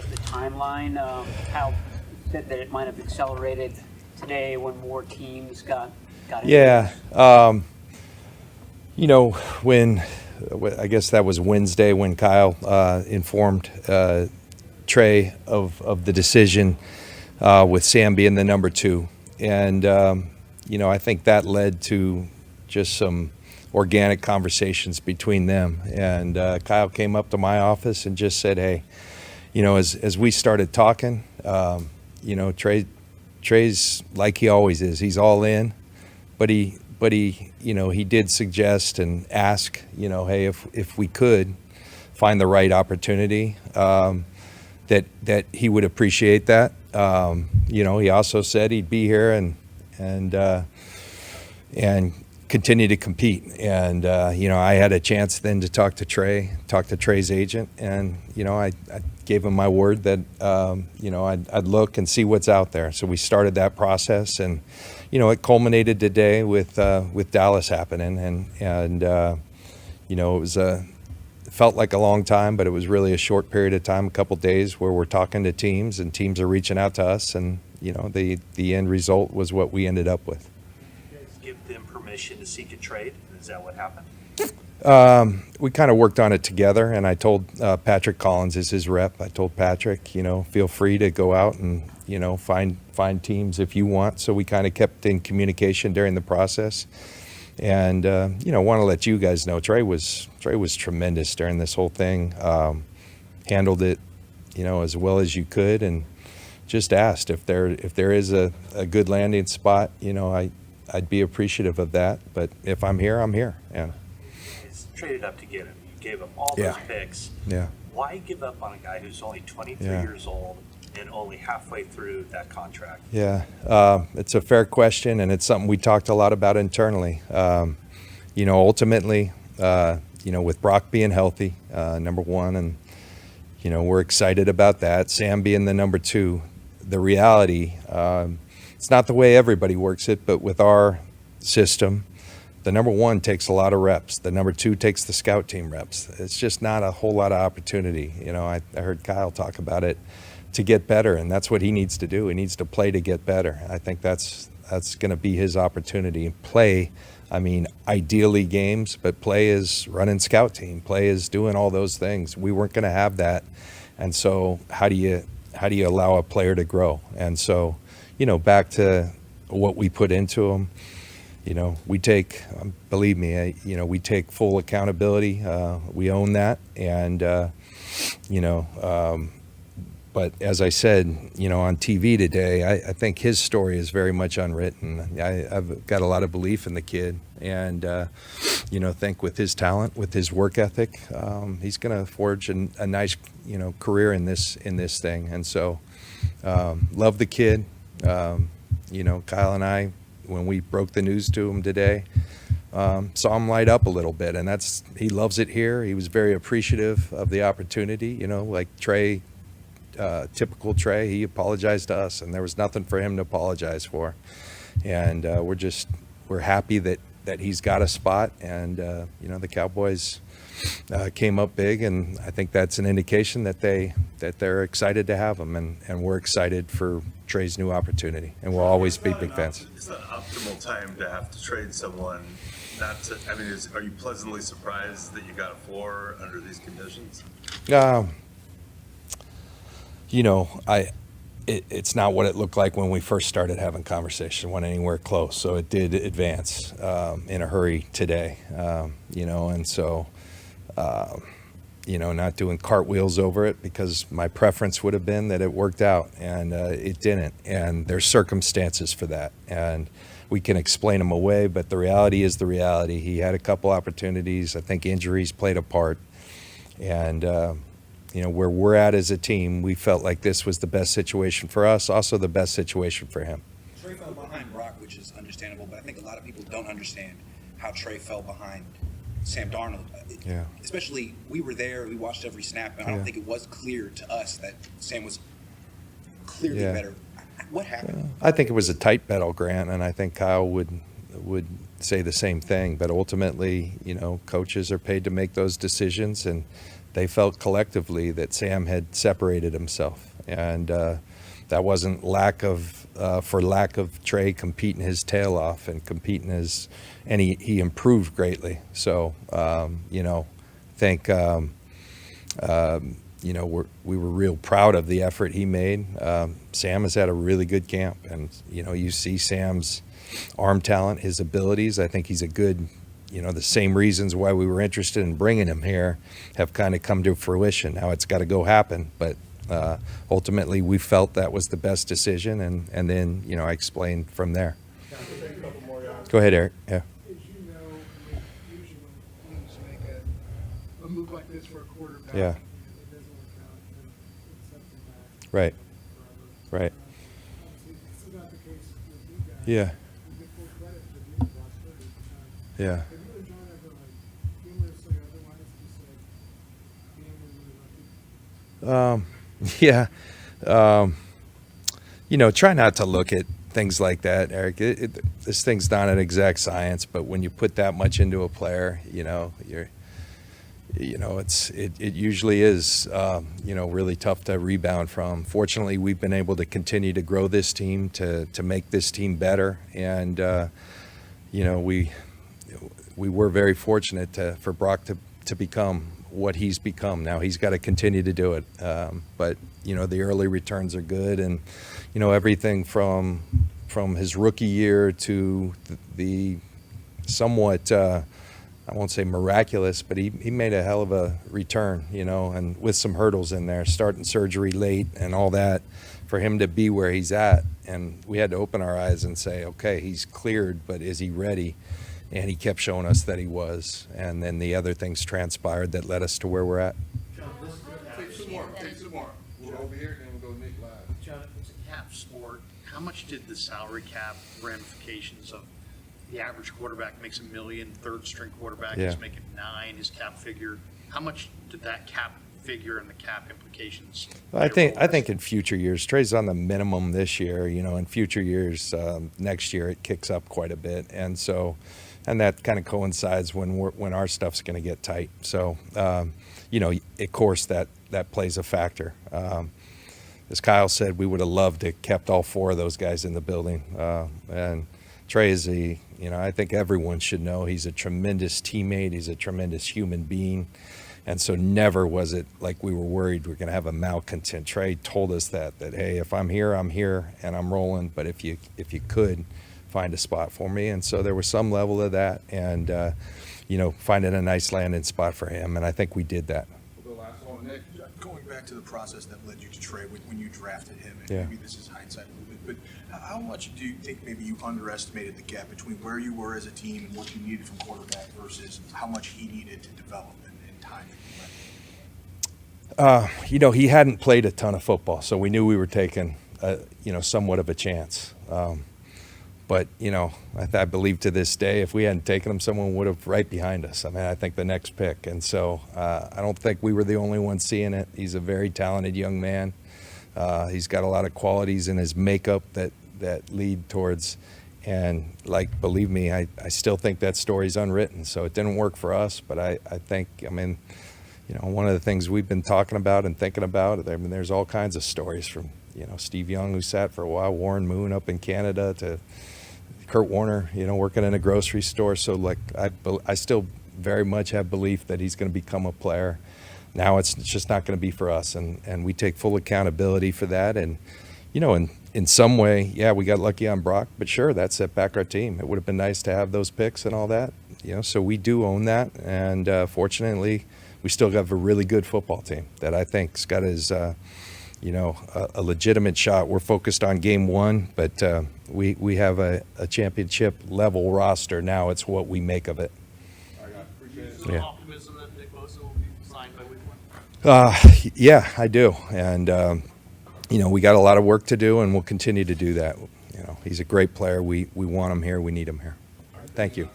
the timeline. How said that it might have accelerated today when more teams got in. Yeah. When I guess that was Wednesday when Kyle informed Trey of the decision with Sam being the number 2. And, I think that led to just some organic conversations between them. And Kyle came up to my office and just said, hey, as we started talking, Trey's like he always is. He's all in, but he he did suggest and ask, hey, if we could find the right opportunity, that he would appreciate that. He also said he'd be here and continue to compete. And I had a chance then to talk to Trey's agent, and I gave him my word that I'd look and see what's out there. So we started that process, and it culminated today with Dallas happening, and it felt like a long time, but it was really a short period of time, a couple days where we're talking to teams, and teams are reaching out to us, and the end result was what we ended up with. Did you guys give them permission to seek a trade? Is that what happened? We kind of worked on it together, and I told Patrick Collins is his rep. I told Patrick, feel free to go out and find teams if you want. So we kind of kept in communication during the process, and want to let you guys know Trey was tremendous during this whole thing. Handled it, as well as you could, and just asked if there is a good landing spot. I'd be appreciative of that. But if I'm here, I'm here. Yeah. Traded up to get him. You gave him all those picks. Yeah. Why give up on a guy who's only 23 years old and only halfway through that contract? Yeah, it's a fair question, and it's something we talked a lot about internally. Ultimately, with Brock being healthy, number 1, and we're excited about that. Sam being the number 2. The reality, it's not the way everybody works it, but with our system, the number 1 takes a lot of reps. The number 2 takes the scout team reps. It's just not a whole lot of opportunity. I heard Kyle talk about it, to get better, and that's what he needs to do. He needs to play to get better. I think that's going to be his opportunity. Play, ideally games, but play is running scout team. Play is doing all those things. We weren't going to have that, and so how do you allow a player to grow? And so, back to what we put into him. We take, believe me, we take full accountability. We own that. And, but as I said, on TV today, I think his story is very much unwritten. I've got a lot of belief in the kid, and, think with his talent, with his work ethic, he's going to forge a nice, career in this thing. And so, love the kid. Kyle and I, when we broke the news to him today, saw him light up a little bit, and he loves it here. He was very appreciative of the opportunity, like Trey, typical Trey. He apologized to us, and there was nothing for him to apologize for. And we're happy that he's got a spot, and the Cowboys came up big, and I think that's an indication that they're excited to have him, and we're excited for Trey's new opportunity, and we'll always be big fans. It's an optimal time to have to trade someone. Are you pleasantly surprised that you got a floor under these conditions? It's not what it looked like when we first started having conversation. Went anywhere close, so it did advance in a hurry today. And so. Not doing cartwheels over it, because my preference would have been that it worked out, and it didn't. And there's circumstances for that, and we can explain them away, but the reality is the reality. He had a couple opportunities. I think injuries played a part, and where we're at as a team, we felt like this was the best situation for us, also the best situation for him. Trey fell behind Brock, which is understandable, but I think a lot of people don't understand how Trey fell behind Sam Darnold. Yeah. Especially, we were there, we watched every snap, and I don't think it was clear to us that Sam was clearly better. What happened? I think it was a tight battle, Grant, and I think Kyle would say the same thing. But ultimately, coaches are paid to make those decisions, and they felt collectively that Sam had separated himself, and that wasn't for lack of Trey competing his tail off and and he improved greatly. So I think we were real proud of the effort he made. Sam has had a really good camp, and you see Sam's arm talent, his abilities. I think he's a good. The same reasons why we were interested in bringing him here have kind of come to fruition. Now it's got to go happen, but ultimately we felt that was the best decision, and then I explained from there. Go ahead, Eric. Yeah. As you know, usually when teams make a move like this for a quarterback, Yeah. it doesn't work out, and it sets them back Right. forever. Right. Obviously, this is not the case with you guys. Yeah. You get full credit for being the last 30%. Yeah. Have you and John ever humorously otherwise just said, "Damn, we're really lucky"? Yeah. Try not to look at things like that, Eric. This thing's not an exact science, but when you put that much into a player, it usually is, really tough to rebound from. Fortunately, we've been able to continue to grow this team, to make this team better, and we were very fortunate for Brock to become what he's become. Now he's got to continue to do it, but the early returns are good, and everything from his rookie year to the somewhat I won't say miraculous, but he made a hell of a return, and with some hurdles in there, starting surgery late and all that, for him to be where he's at. And we had to open our eyes and say, okay, he's cleared, but is he ready? And he kept showing us that he was. And then the other things transpired that led us to where we're at. Take some more. We're over here, then we'll go Nick live. John, it's a cap sport. How much did the salary cap ramifications of the average quarterback makes $1 million, third string quarterback is making $9 million, his cap figure? How much did that cap figure and the cap implications? I think in future years, Trey's on the minimum this year. In future years, next year it kicks up quite a bit, and that kind of coincides when our stuff's going to get tight. So, of course that plays a factor. As Kyle said, we would have loved to kept all four of those guys in the building. And Trey is I think everyone should know he's a tremendous teammate. He's a tremendous human being. And so never was it like we were worried we're going to have a malcontent. Trey told us that, hey, if I'm here, and I'm rolling. But if you could, find a spot for me. And so there was some level of that, and finding a nice landing spot for him. And I think we did that. We'll go last one, Nick. Going back to the process that led you to Trey when you drafted him, and Yeah. maybe this is hindsight a little bit, but how much do you think maybe you underestimated the gap between where you were as a team and what you needed from quarterback versus how much he needed to develop in time that you let him? He hadn't played a ton of football, so we knew we were taking, somewhat of a chance. But, I believe to this day, if we hadn't taken him, someone would have right behind us. I think the next pick. And so I don't think we were the only ones seeing it. He's a very talented young man. He's got a lot of qualities in his makeup that lead towards, and believe me, I still think that story's unwritten. So it didn't work for us, but I think, one of the things we've been talking about and thinking about, there's all kinds of stories from, Steve Young, who sat for a while, Warren Moon up in Canada, to Kurt Warner, working in a grocery store. So I still very much have belief that he's going to become a player. Now it's just not going to be for us, and we take full accountability for that. And in some way, we got lucky on Brock, but sure, that set back our team. It would have been nice to have those picks and all that, so we do own that. And fortunately, we still have a really good football team that I think's got his a legitimate shot. We're focused on game one, but we have a championship level roster now. It's what we make of it. All right, guys, appreciate it. Is there Yeah. optimism that Nick Bosa will be signed by week one? Yeah, I do. And, we got a lot of work to do, and we'll continue to do that. He's a great player. We want him here. We need him here. Thank you.